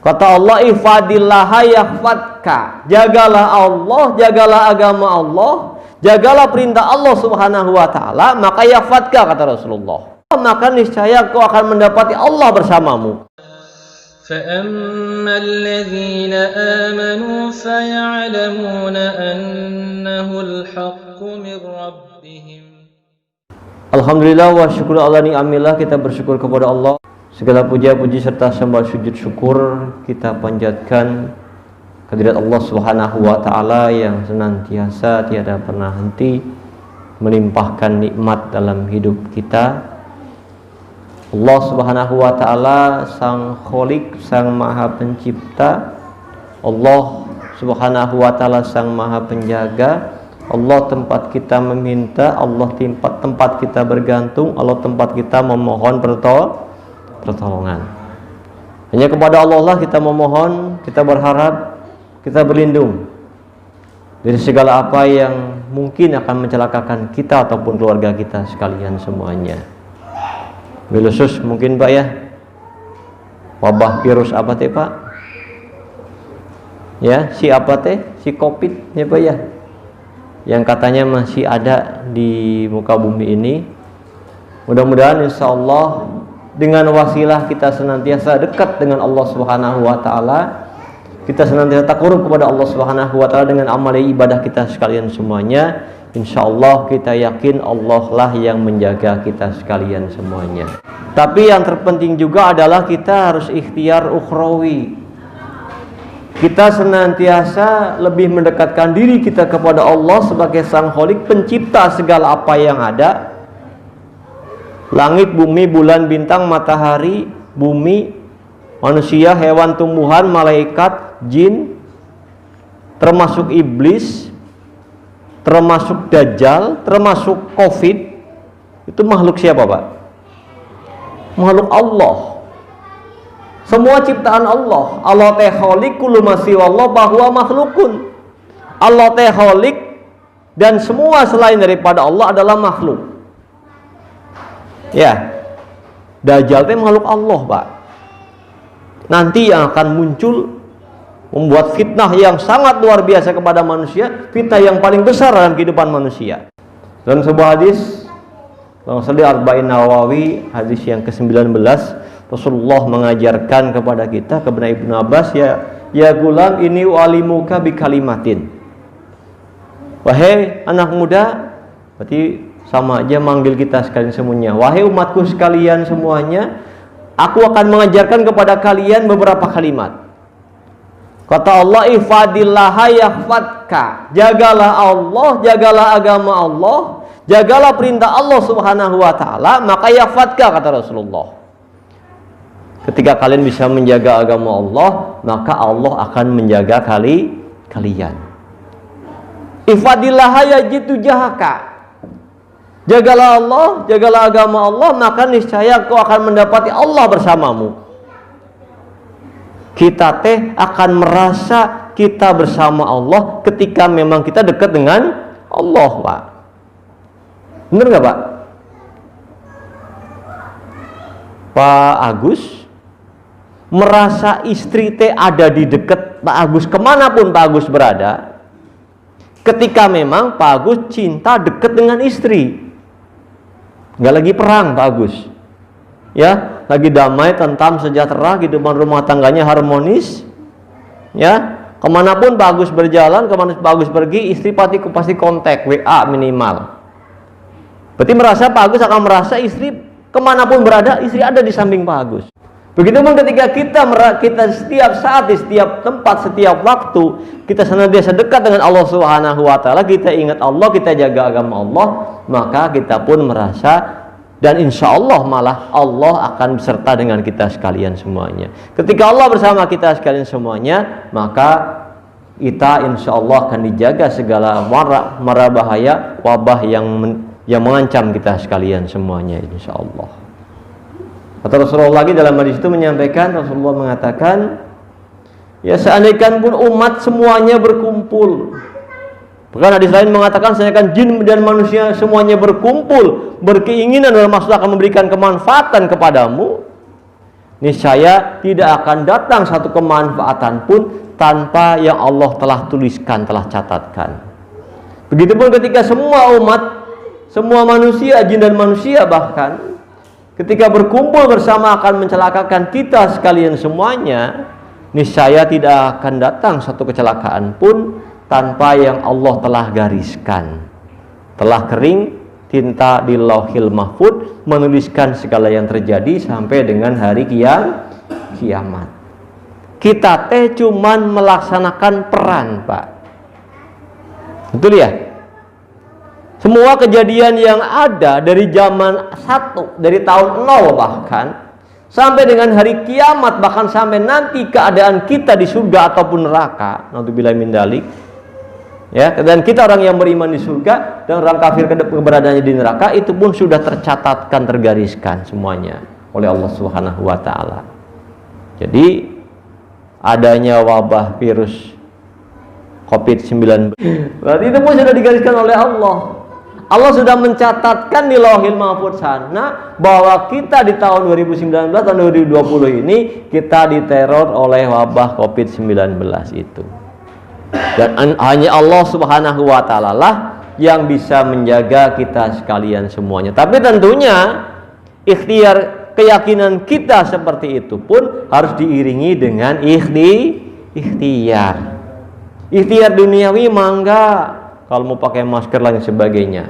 Kata Allah, ihfadillaha yahfadka. Jagalah Allah, jagalah agama Allah, jagalah perintah Allah Subhanahu wa taala, maka yahfadka, kata Rasulullah. Maka niscaya kau akan mendapati Allah bersamamu. فَأَمَّا الَّذِينَ آمَنُوا فَيَعْلَمُونَ أَنَّهُ الْحَقُّ مِنْ رَبِّهِمْ. Alhamdulillah wa syukur ala ni'amillah, kita bersyukur kepada Allah. Segala puja puji serta sembah sujud syukur kita panjatkan kehadirat Allah Subhanahu wa taala yang senantiasa tiada pernah henti melimpahkan nikmat dalam hidup kita. Allah Subhanahu wa taala sang Khalik, sang Maha Pencipta. Allah Subhanahu wa taala sang Maha Penjaga. Allah tempat kita meminta, Allah tempat kita bergantung, Allah tempat kita memohon pertolongan. Hanya kepada Allah lah kita memohon, kita berharap, kita berlindung dari segala apa yang mungkin akan mencelakakan kita ataupun keluarga kita sekalian semuanya. Khusus mungkin Pak ya, wabah virus apa teh Pak? Ya, si apa teh? Si COVID ya Pak ya, yang katanya masih ada di muka bumi ini. Mudah-mudahan insya Allah dengan wasilah kita senantiasa dekat dengan Allah Subhanahu wa taala, kita senantiasa takarrub kepada Allah Subhanahu wa taala dengan amal ibadah kita sekalian semuanya. Insyaallah kita yakin Allah lah yang menjaga kita sekalian semuanya. Tapi yang terpenting juga adalah kita harus ikhtiar ukhrawi. Kita senantiasa lebih mendekatkan diri kita kepada Allah sebagai Sang Khalik, pencipta segala apa yang ada. Langit, bumi, bulan, bintang, matahari, bumi, manusia, hewan, tumbuhan, malaikat, jin, termasuk iblis, termasuk dajjal, termasuk COVID. Itu makhluk siapa Pak? Makhluk Allah. Semua ciptaan Allah. Allah teh khalik, kullu ma siwallah bahwa makhlukun. Allah teh khalik dan semua selain daripada Allah adalah makhluk. Ya, dajjal teh makhluk Allah Pak. Nanti yang akan muncul membuat fitnah yang sangat luar biasa kepada manusia, fitnah yang paling besar dalam kehidupan manusia. Dalam sebuah hadis, Rasulullah Arba'in Nawawi, hadis yang ke-19, Rasulullah mengajarkan kepada kita, kepada Ibnu Abbas, ya gulam ini u'alimuka bi kalimatin. Wahai anak muda, berarti sama aja manggil kita sekalian semuanya. Wahai umatku sekalian semuanya, aku akan mengajarkan kepada kalian beberapa kalimat. Kata Allah, ihfadillaha yahfadka. Jagalah Allah, jagalah agama Allah, jagalah perintah Allah Subhanahu wa taala, maka yahfadka, kata Rasulullah. Ketika kalian bisa menjaga agama Allah, maka Allah akan menjaga kalian. Ihfadillaha yajidu jahaka. Jagalah Allah, jagalah agama Allah, maka niscaya kau akan mendapati Allah bersamamu. Kita teh akan merasa kita bersama Allah ketika memang kita dekat dengan Allah Pak. Bener gak Pak? Pak Agus merasa istri teh ada di dekat Pak Agus kemanapun Pak Agus berada, ketika memang Pak Agus cinta dekat dengan istri. Gak lagi perang Pak Agus, ya, lagi damai, tentram, sejahtera, kehidupan rumah tangganya harmonis, ya, kemanapun Pak Agus berjalan, kemana Pak Agus pergi, istri pasti kontak, WA minimal. Berarti merasa Pak Agus akan merasa istri kemanapun berada, istri ada di samping Pak Agus. Begitupun ketika kita setiap saat, di setiap tempat, setiap waktu, kita senantiasa dekat dengan Allah Subhanahu wa taala, kita ingat Allah, kita jaga agama Allah, maka kita pun merasa, dan insya Allah malah Allah akan beserta dengan kita sekalian semuanya. Ketika Allah bersama kita sekalian semuanya, maka kita insya Allah akan dijaga segala mara bahaya, wabah yang mengancam kita sekalian semuanya, insya Allah. Kata Rasulullah lagi dalam hadis itu menyampaikan, Rasulullah mengatakan, ya seandainya pun umat semuanya berkumpul, bahkan hadis lain mengatakan seandainya jin dan manusia semuanya berkumpul berkeinginan dan maksud akan memberikan kemanfaatan kepadamu, niscaya tidak akan datang satu kemanfaatan pun tanpa yang Allah telah tuliskan, telah catatkan. Begitupun ketika semua umat, semua manusia, jin dan manusia bahkan, ketika berkumpul bersama akan mencelakakan kita sekalian semuanya, niscaya tidak akan datang satu kecelakaan pun tanpa yang Allah telah gariskan. Telah kering tinta di Lauhil Mahfuz menuliskan segala yang terjadi sampai dengan hari kiamat. Kita teh cuman melaksanakan peran, Pak. Betul ya? Semua kejadian yang ada dari zaman 1, dari tahun 0 bahkan sampai dengan hari kiamat, bahkan sampai nanti keadaan kita di surga ataupun neraka, naudzubillah min dzalik. Ya, dan kita orang yang beriman di surga dan orang kafir keberadaannya di neraka, itu pun sudah tercatatkan, tergariskan semuanya oleh Allah Subhanahu wa taala. Jadi adanya wabah virus COVID-19 berarti itu pun sudah digariskan oleh Allah. Allah sudah mencatatkan di Lauhil Mahfuz sana bahwa kita di tahun 2019, tahun 2020 ini kita diteror oleh wabah COVID-19 itu. Dan hanya Allah Subhanahu wa taala lah yang bisa menjaga kita sekalian semuanya. Tapi tentunya ikhtiar, keyakinan kita seperti itu pun harus diiringi dengan ikhtiar. Ikhtiar duniawi mangga, kalau mau pakai masker dan sebagainya.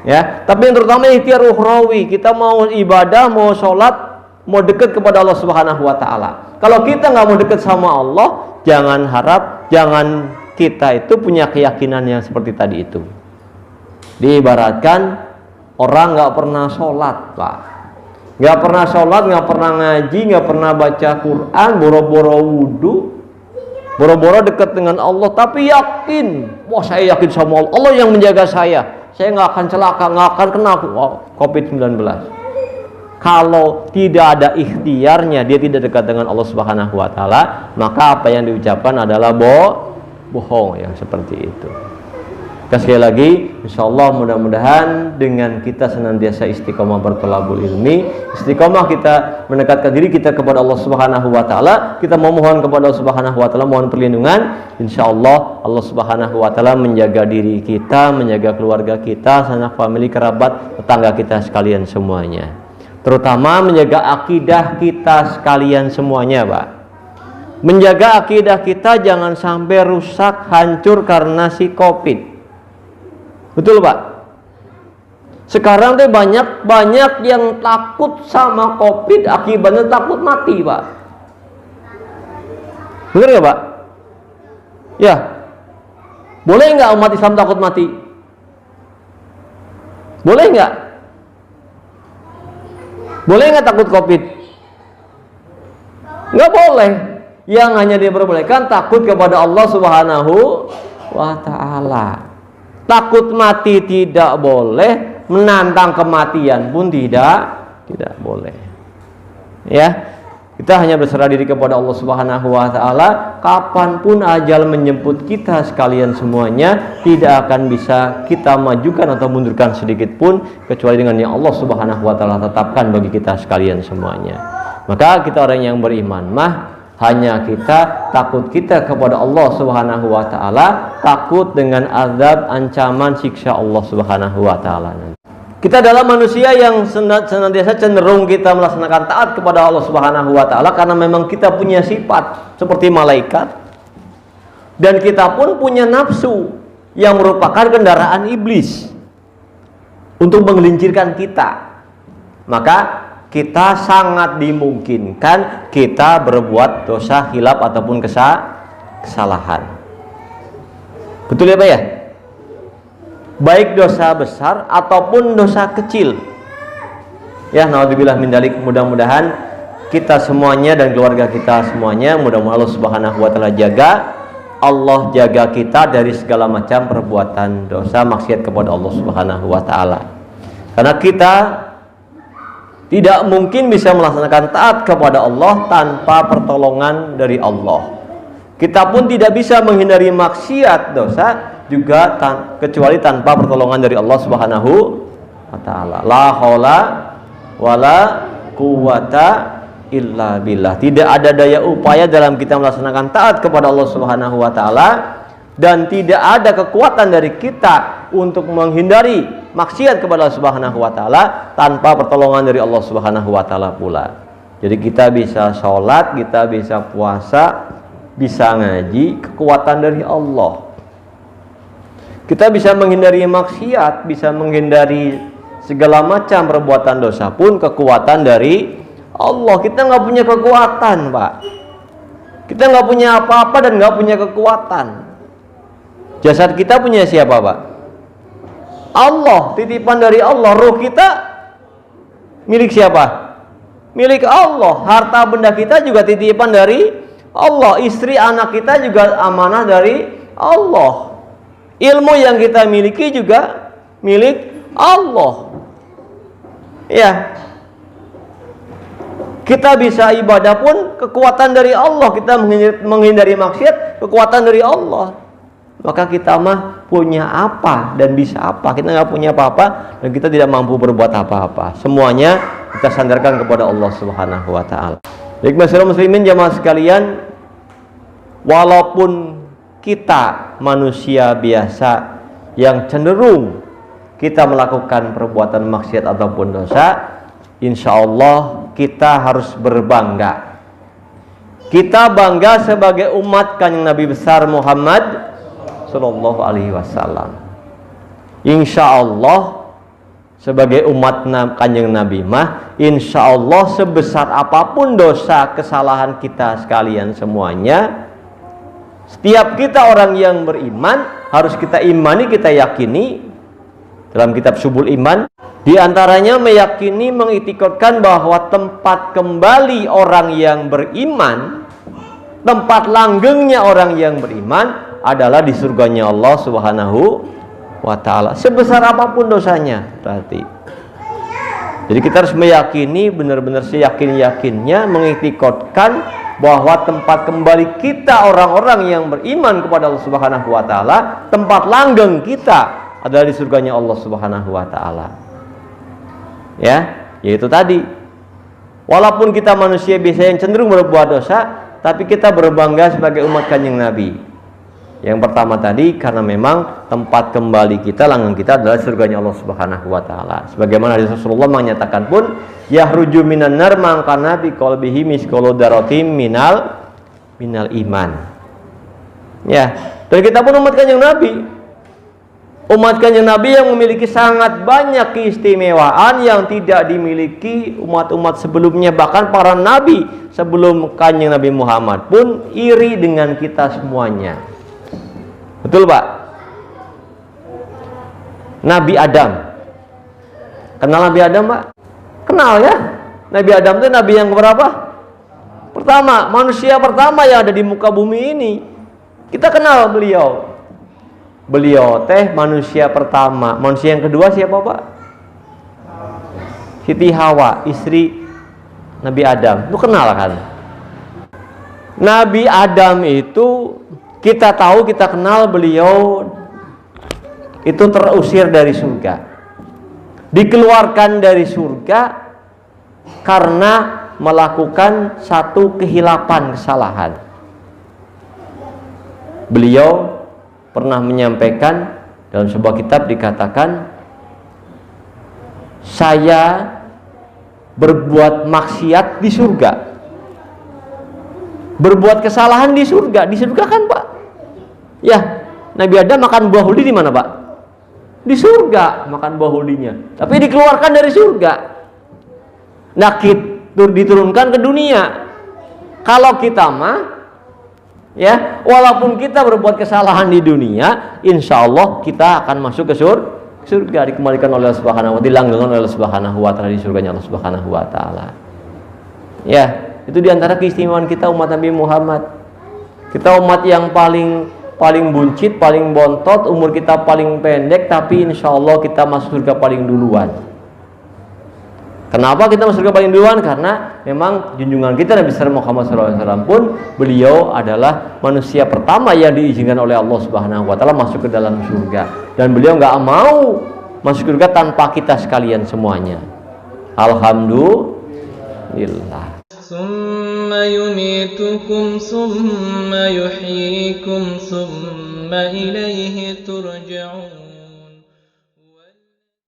Ya, tapi yang terutama ikhtiar ukhrawi, kita mau ibadah, mau sholat, mau dekat kepada Allah Subhanahu wa taala. Kalau kita nggak mau dekat sama Allah, jangan harap, jangan kita itu punya keyakinan yang seperti tadi itu. Diibaratkan orang nggak pernah sholat, Pak. Nggak pernah sholat, nggak pernah ngaji, nggak pernah baca Quran, boro-boro wudhu, boro-boro dekat dengan Allah, tapi yakin, wah saya yakin sama Allah, Allah yang menjaga saya nggak akan celaka, nggak akan kena COVID-19. Kalau tidak ada ikhtiarnya, dia tidak dekat dengan Allah Subhanahu wa taala, maka apa yang diucapkan adalah bohong yang seperti itu. Kita sekali lagi, insyaallah mudah-mudahan dengan kita senantiasa istiqomah berthalabul ilmi, istiqomah kita mendekatkan diri kita kepada Allah Subhanahu wa taala, kita memohon kepada Allah Subhanahu wa taala, mohon perlindungan, insyaallah Allah Subhanahu wa taala menjaga diri kita, menjaga keluarga kita, sanak famili, kerabat, tetangga kita sekalian semuanya. Terutama menjaga akidah kita sekalian semuanya, Pak. Menjaga akidah kita jangan sampai rusak, hancur karena si Covid. Betul, Pak? Sekarang tuh banyak yang takut sama Covid, akibatnya takut mati, Pak. Benar ya, Pak? Ya. Boleh nggak umat Islam takut mati? Boleh nggak? Boleh nggak takut Covid? Nggak boleh. Yang hanya diperbolehkan takut kepada Allah Subhanahu wa taala. Takut mati tidak boleh, menantang kematian pun tidak boleh. Ya. Kita hanya berserah diri kepada Allah Subhanahu wa taala, kapanpun ajal menjemput kita sekalian semuanya, tidak akan bisa kita majukan atau mundurkan sedikit pun kecuali dengan yang Allah Subhanahu wa taala tetapkan bagi kita sekalian semuanya. Maka kita orang yang beriman hanya kita takut kita kepada Allah Subhanahu wa taala, takut dengan azab, ancaman, siksa Allah Subhanahu wa taala. Kita adalah manusia yang senantiasa cenderung kita melaksanakan taat kepada Allah Subhanahu wa taala karena memang kita punya sifat seperti malaikat. Dan kita pun punya nafsu yang merupakan kendaraan iblis untuk menggelincirkan kita. Maka kita sangat dimungkinkan kita berbuat dosa, khilaf ataupun kesalahan. Betul ya, Pak ya? Baik dosa besar ataupun dosa kecil. Ya, naudzubillah min dzalik. Mudah-mudahan kita semuanya dan keluarga kita semuanya, mudah-mudahan Allah Subhanahu wa taala jaga. Allah jaga kita dari segala macam perbuatan dosa, maksiat kepada Allah Subhanahu wa taala. Karena kita tidak mungkin bisa melaksanakan taat kepada Allah tanpa pertolongan dari Allah. Kita pun tidak bisa menghindari maksiat dosa juga kecuali tanpa pertolongan dari Allah Subhanahu wa taala. La haula wala quwata illa billah. Tidak ada daya upaya dalam kita melaksanakan taat kepada Allah Subhanahu wa taala, dan tidak ada kekuatan dari kita untuk menghindari maksiat kepada Allah Subhanahu wa taala tanpa pertolongan dari Allah Subhanahu wa taala pula. Jadi kita bisa sholat, kita bisa puasa, bisa ngaji, kekuatan dari Allah. Kita bisa menghindari maksiat, bisa menghindari segala macam perbuatan dosa pun kekuatan dari Allah. Kita nggak punya kekuatan, Pak. Kita nggak punya apa-apa dan nggak punya kekuatan. Jasad kita punya siapa, Pak? Allah, titipan dari Allah. Ruh kita milik siapa? Milik Allah. Harta benda kita juga titipan dari Allah. Istri anak kita juga amanah dari Allah. Ilmu yang kita miliki juga milik Allah. Ya. Kita bisa ibadah pun kekuatan dari Allah. Kita menghindari maksiat, kekuatan dari Allah. Maka kita mah punya apa dan bisa apa? Kita nggak punya apa-apa dan kita tidak mampu berbuat apa-apa. Semuanya kita sandarkan kepada Allah Subhanahu wa taala. Baik, masyarakat muslimin jamaah sekalian, walaupun kita manusia biasa yang cenderung kita melakukan perbuatan maksiat ataupun dosa, insya Allah kita harus berbangga. Kita bangga sebagai umat Kanjeng Nabi besar Muhammad Sallallahu Alaihi Wasallam. Insya Allah sebagai umat Kanjeng Nabi mah, insya Allah sebesar apapun dosa kesalahan kita sekalian semuanya, setiap kita orang yang beriman harus kita imani, kita yakini. Dalam kitab Subul Iman, di antaranya meyakini, mengiktikadkan bahwa tempat kembali orang yang beriman, tempat langgengnya orang yang beriman adalah di surganya Allah Subhanahu wa taala, sebesar apapun dosanya. Berarti jadi kita harus meyakini, benar-benar seyakin-yakinnya mengiktikadkan bahwa tempat kembali kita orang-orang yang beriman kepada Allah Subhanahu wa taala, tempat langgeng kita adalah di surganya Allah Subhanahu wa taala. Ya, yaitu tadi, walaupun kita manusia biasa yang cenderung berbuat dosa, tapi kita berbangga sebagai umat Kanjeng Nabi. Yang pertama tadi, karena memang tempat kembali kita, langgeng kita adalah surganya Allah Subhanahu wa taala. Sebagaimana Rasulullah menyatakan pun, yahruju minan nar man kana bi qalbihi misqalu dzarratin minal iman. Ya, dan kita pun umat Kanjeng Nabi. Umat Kanjeng Nabi yang memiliki sangat banyak keistimewaan yang tidak dimiliki umat-umat sebelumnya, bahkan para nabi sebelum Kanjeng Nabi Muhammad pun iri dengan kita semuanya. Betul, Pak? Nabi Adam. Kenal Nabi Adam, Pak? Kenal ya? Nabi Adam itu nabi yang berapa? Pertama, manusia pertama yang ada di muka bumi ini. Kita kenal beliau. Beliau teh manusia pertama. Manusia yang kedua siapa, Pak? Siti Hawa, istri Nabi Adam. Itu kenal kan? Nabi Adam itu kita tahu, kita kenal beliau itu terusir dari surga. Dikeluarkan dari surga karena melakukan satu kehilapan, kesalahan. Beliau pernah menyampaikan dalam sebuah kitab, dikatakan, saya berbuat maksiat di surga, berbuat kesalahan di surga. Di surga kan, Pak? Ya, Nabi Adam makan buah huli di mana, Pak? Di surga makan buah hulinya. Tapi dikeluarkan dari surga. Nah, diturunkan ke dunia. Kalau kita mah, ya, walaupun kita berbuat kesalahan di dunia, insya Allah kita akan masuk ke surga, dikembalikan oleh Allah Subhanahu wa taala, dilanggengkan oleh Allah Subhanahu wa taala di surganya Allah Subhanahu wa taala. Ya, itu diantara keistimewaan kita umat Nabi Muhammad. Kita umat yang paling buncit, paling bontot, umur kita paling pendek, tapi insya Allah kita masuk surga paling duluan. Kenapa kita masuk surga paling duluan? Karena memang junjungan kita Nabi besar Muhammad SAW pun, beliau adalah manusia pertama yang diizinkan oleh Allah Subhanahu wa taala masuk ke dalam surga, dan beliau nggak mau masuk surga tanpa kita sekalian semuanya. Alhamdulillah. ثم يميتكم ثم يحييكم ثم إليه ترجعون